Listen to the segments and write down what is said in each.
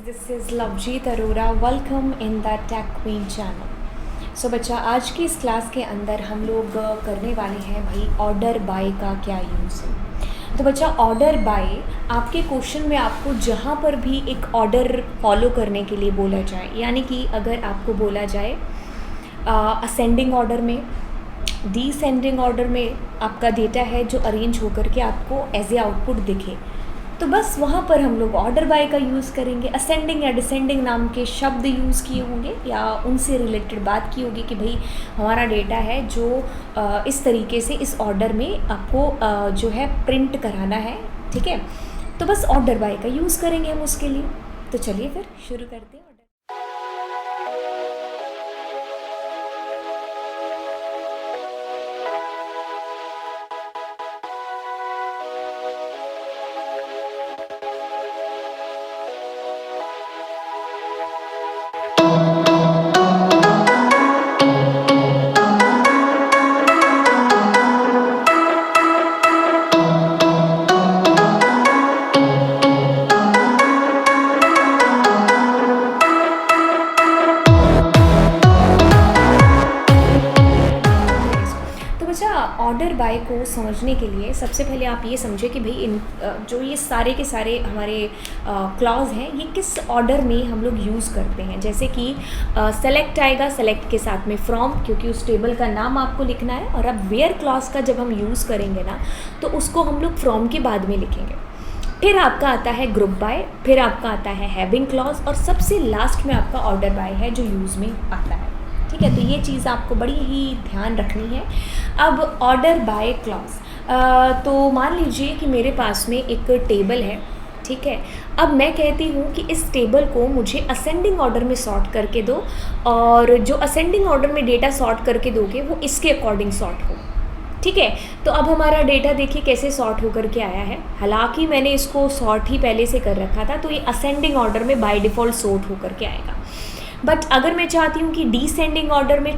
This is Lavjeet Arora. Welcome in the Tech Queen channel. सो बच्चा आज की इस क्लास के अंदर हम लोग करने वाले हैं भाई ऑर्डर बाय का क्या यूज़ है। तो बच्चा ऑर्डर बाय आपके क्वेश्चन में आपको जहाँ पर भी एक ऑर्डर फॉलो करने के लिए बोला जाए, यानी कि अगर आपको बोला जाए असेंडिंग ऑर्डर में, डिसेंडिंग ऑर्डर में आपका डेटा है जो अरेंज होकर के आपको एज ए आउटपुट दिखे, तो बस वहाँ पर हम लोग ऑर्डर बाय का यूज़ करेंगे। असेंडिंग या डिसेंडिंग नाम के शब्द यूज़ किए होंगे या उनसे रिलेटेड बात की होगी कि भाई हमारा डेटा है जो इस तरीके से इस ऑर्डर में आपको जो है प्रिंट कराना है, ठीक है। तो बस ऑर्डर बाय का यूज़ करेंगे हम उसके लिए। तो चलिए फिर शुरू करते हैं। ऑर्डर बाय को समझने के लिए सबसे पहले आप ये समझे कि भाई इन जो ये सारे के सारे हमारे क्लॉज हैं ये किस ऑर्डर में हम लोग यूज़ करते हैं। जैसे कि सेलेक्ट आएगा, सेलेक्ट के साथ में फ्रॉम, क्योंकि उस टेबल का नाम आपको लिखना है। और अब वेयर क्लॉज का जब हम यूज़ करेंगे ना तो उसको हम लोग फ्रॉम के बाद में लिखेंगे। फिर आपका आता है ग्रुप बाय, फिर आपका आता है हैविंग क्लॉज, और सबसे लास्ट में आपका ऑर्डर बाय है जो यूज़ में आता है, ठीक है। तो ये चीज़ आपको बड़ी ही ध्यान रखनी है। अब ऑर्डर बाय क्लॉज, तो मान लीजिए कि मेरे पास में एक टेबल है, ठीक है। अब मैं कहती हूँ कि इस टेबल को मुझे असेंडिंग ऑर्डर में सॉर्ट करके दो, और जो असेंडिंग ऑर्डर में डेटा सॉर्ट करके दोगे वो इसके अकॉर्डिंग सॉर्ट हो, ठीक है। तो अब हमारा डेटा देखिए कैसे सॉर्ट होकर के आया है। हालांकि मैंने इसको सॉर्ट ही पहले से कर रखा था, तो ये असेंडिंग ऑर्डर में बाय डिफ़ॉल्ट सॉर्ट होकर के आएगा। बट अगर मैं चाहती हूँ कि डिसेंडिंग ऑर्डर में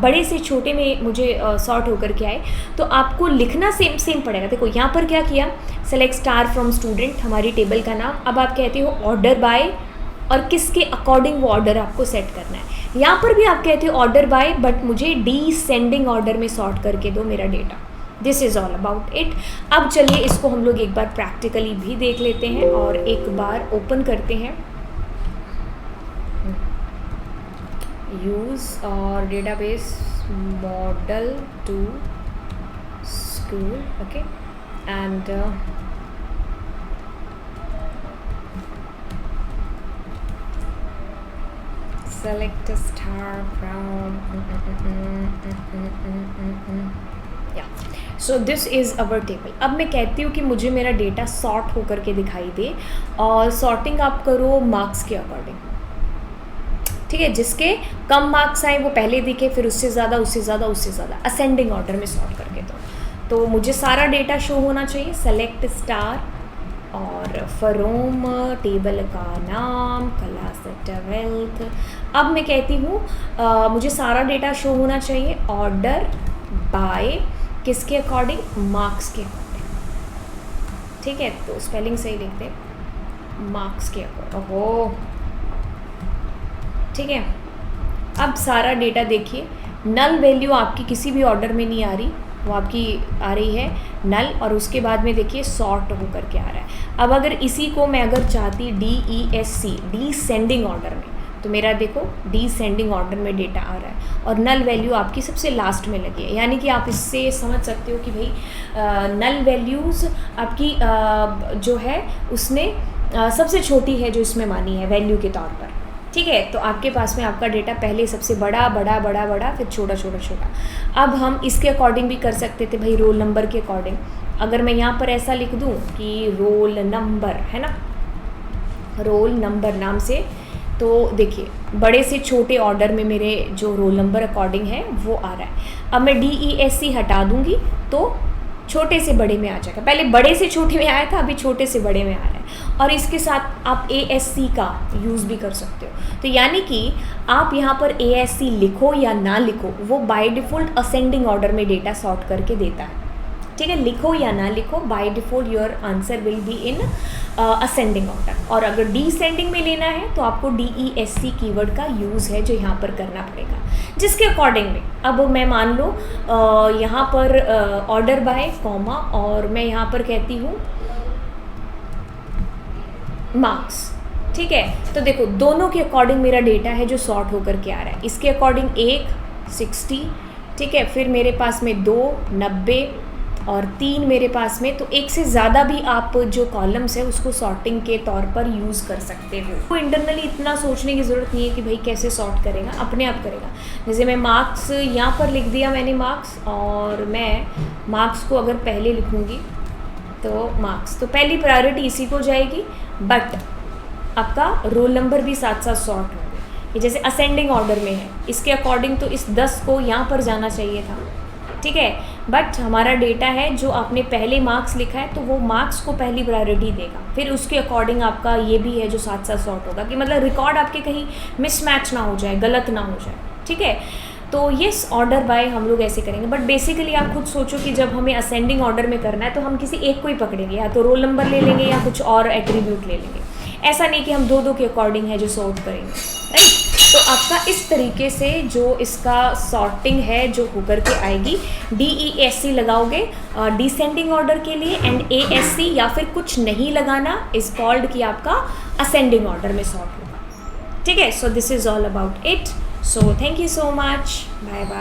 बड़े से छोटे में मुझे सॉर्ट होकर के आए, तो आपको लिखना सेम पड़ेगा। देखो यहाँ पर क्या किया, सेलेक्ट स्टार फ्रॉम स्टूडेंट, हमारी टेबल का नाम। अब आप कहते हो ऑर्डर बाय, और किसके अकॉर्डिंग वो ऑर्डर आपको सेट करना है। यहाँ पर भी आप कहते हो ऑर्डर बाय, बट मुझे डिसेंडिंग ऑर्डर में सॉर्ट करके दो मेरा data. This is all about it. अब चलिए इसको हम लोग एक बार प्रैक्टिकली भी देख लेते हैं और एक बार ओपन करते हैं। use or database model to school, okay, and select a star from yeah, so this is our table। अब मैं कहती हूँ कि मुझे मेरा डेटा सॉर्ट होकर के दिखाई दे, और सॉर्टिंग आप करो मार्क्स के अकॉर्डिंग, ठीक है। जिसके कम मार्क्स आए वो पहले दिखे, फिर उससे ज़्यादा, उससे ज़्यादा, उससे ज़्यादा, असेंडिंग ऑर्डर में सॉर्ट करके दो। तो मुझे सारा डेटा शो होना चाहिए। सेलेक्ट स्टार और फ्रॉम टेबल का नाम क्लास 12th। अब मैं कहती हूँ मुझे सारा डेटा शो होना चाहिए ऑर्डर बाय किसके अकॉर्डिंग, मार्क्स के अकॉर्डिंग, ठीक है। तो स्पेलिंग सही लिखते हैं, मार्क्स के अकॉर्डिंग, ओहो, ठीक है। अब सारा डेटा देखिए, नल वैल्यू आपकी किसी भी ऑर्डर में नहीं आ रही, वो आपकी आ रही है नल, और उसके बाद में देखिए सॉर्ट होकर के आ रहा है। अब अगर इसी को मैं अगर चाहती DESC, डिसेंडिंग ऑर्डर में, तो मेरा देखो डिसेंडिंग ऑर्डर में डेटा आ रहा है, और नल वैल्यू आपकी सबसे लास्ट में लगी है। यानी कि आप इससे समझ सकते हो कि भाई नल वैल्यूज़ आपकी जो है उसने सबसे छोटी है जो इसमें मानी है वैल्यू के तौर पर, ठीक है। तो आपके पास में आपका डेटा पहले सबसे बड़ा बड़ा बड़ा बड़ा, फिर छोटा छोटा छोटा। अब हम इसके अकॉर्डिंग भी कर सकते थे भाई, रोल नंबर के अकॉर्डिंग। अगर मैं यहाँ पर ऐसा लिख दूँ कि रोल नंबर है ना, रोल नंबर नाम से, तो देखिए बड़े से छोटे ऑर्डर में मेरे जो रोल नंबर अकॉर्डिंग है वो आ रहा है। अब मैं DESC हटा दूँगी तो छोटे से बड़े में आ जाएगा। पहले बड़े से छोटे में आया था, अभी छोटे से बड़े में आ रहा है। और इसके साथ आप ASC का यूज़ भी कर सकते हो। तो यानी कि आप यहाँ पर ASC लिखो या ना लिखो, वो बाय डिफ़ॉल्ट असेंडिंग ऑर्डर में डेटा सॉर्ट करके देता है। ठीक है, लिखो या ना लिखो, by default your answer will be in ascending order. और अगर डिसेंडिंग में लेना है तो आपको DESC कीवर्ड का यूज़ है जो यहाँ पर करना पड़ेगा, जिसके अकॉर्डिंग में अब मैं मान लो यहाँ पर ऑर्डर बाय कॉमा और मैं यहाँ पर कहती हूँ मार्क्स। ठीक है, तो देखो दोनों के अकॉर्डिंग मेरा डेटा है जो सॉर्ट होकर के आ रहा है। इसके अकॉर्डिंग 1 60, ठीक है, फिर मेरे पास में 2 90 और 3 मेरे पास में, तो एक से ज़्यादा भी आप जो कॉलम्स है उसको सॉर्टिंग के तौर पर यूज़ कर सकते हो। तो इंटरनली इतना सोचने की ज़रूरत नहीं है कि भाई कैसे सॉर्ट करेगा, अपने आप करेगा। जैसे मैं मार्क्स यहाँ पर लिख दिया मैंने मार्क्स, और मैं मार्क्स को अगर पहले लिखूँगी तो मार्क्स, तो पहली प्रायोरिटी इसी को जाएगी, बट आपका रोल नंबर भी साथ साथ सॉर्ट होंगे। ये जैसे असेंडिंग ऑर्डर में है, इसके अकॉर्डिंग तो इस 10 को यहाँ पर जाना चाहिए था, ठीक है, बट हमारा डेटा है जो आपने पहले मार्क्स लिखा है तो वो मार्क्स को पहली प्रायोरिटी देगा, फिर उसके अकॉर्डिंग आपका ये भी है जो साथ साथ सॉर्ट होगा, कि मतलब रिकॉर्ड आपके कहीं मिसमैच ना हो जाए, गलत ना हो जाए। ठीक है, तो यस ऑर्डर बाय हम लोग ऐसे करेंगे, बट बेसिकली आप खुद सोचो कि जब हमें असेंडिंग ऑर्डर में करना है तो हम किसी एक को ही पकड़ेंगे, या तो रोल नंबर ले लेंगे या कुछ और एट्रीब्यूट ले लेंगे। ऐसा नहीं कि हम दो के अकॉर्डिंग है जो सॉर्ट करेंगे, राइट। तो आपका इस तरीके से जो इसका सॉर्टिंग है जो होकर के आएगी, DESC लगाओगे डिसेंडिंग ऑर्डर के लिए, एंड ASC या फिर कुछ नहीं लगाना इज कॉल्ड कि आपका असेंडिंग ऑर्डर में सॉर्ट होगा। ठीक है, so this is all about it. So thank you so much, bye bye.